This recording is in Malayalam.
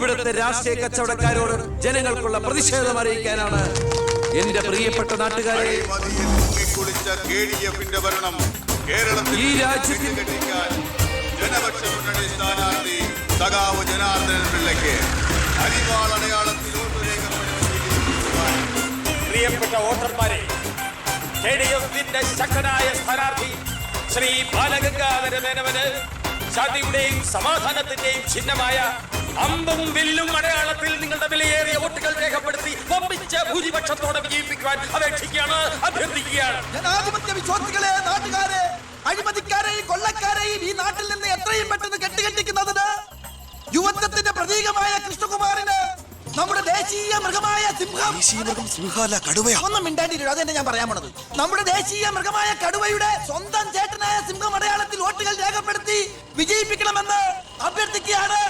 ഇവിടുത്തെ രാഷ്ട്രീയ കച്ചവടക്കാരോട് ജനങ്ങൾക്കുള്ള പ്രതിഷേധം അറിയിക്കാനാണ്. എന്റെ പ്രിയപ്പെട്ട നാട്ടുകാരെ, ഈ രാജ്യത്തിന്റെ ജനപക്ഷ മുന്നണി സ്ഥാനാർത്ഥി സഖാവ് ജനാർദ്ദനൻ പിള്ളയ്ക്ക് അരിവാൾ അടയാളത്തിൽ വോട്ട് രേഖപ്പെടുത്തി. പ്രിയപ്പെട്ട വോട്ടർമാരെ, KDFന്റെ ശക്തനായ സ്ഥാനാർത്ഥി ശ്രീ ബാലഗംഗാധര മേനോന് ശാന്തിയുടെയും സമാധാനത്തിന്റെയും ചിഹ്നമായ അമ്പും വില്ലും അടയാളത്തിൽ നിങ്ങളുടെ വിലയേറിയ വോട്ടുകൾ രേഖപ്പെടുത്തി വമ്പിച്ച ഭൂരിപക്ഷത്തോടെ വിജയിപ്പിക്കുവാൻ അപേക്ഷിക്കുകയാണ്, അഭ്യർത്ഥിക്കുകയാണ്. ജനാധിപത്യ വിശ്വാസികളെ, നാട്ടുകാരെ, അഴിമതിക്കാരെയും കൊള്ളക്കാരെയും ഈ നാട്ടിൽ നിന്ന് എത്രയും പെട്ടെന്ന് കെട്ടുകെട്ടിക്കുന്നതിന് യുവത്വത്തിന്റെ പ്രതീകമായ കൃഷ്ണകുമാറിന് നമ്മുടെ ദേശീയ മൃഗമായ ഒന്നും മിണ്ടാണ്ടിരിക്കും. അതെന്നെ ഞാൻ പറയാൻ പോണത്. നമ്മുടെ ദേശീയ മൃഗമായ കടുവയുടെ സ്വന്തം ചേട്ടനായ സിംഹം അടയാളത്തിൽ വോട്ടുകൾ രേഖപ്പെടുത്തി വിജയിപ്പിക്കണമെന്ന് അഭ്യർത്ഥിക്കുകയാണ്.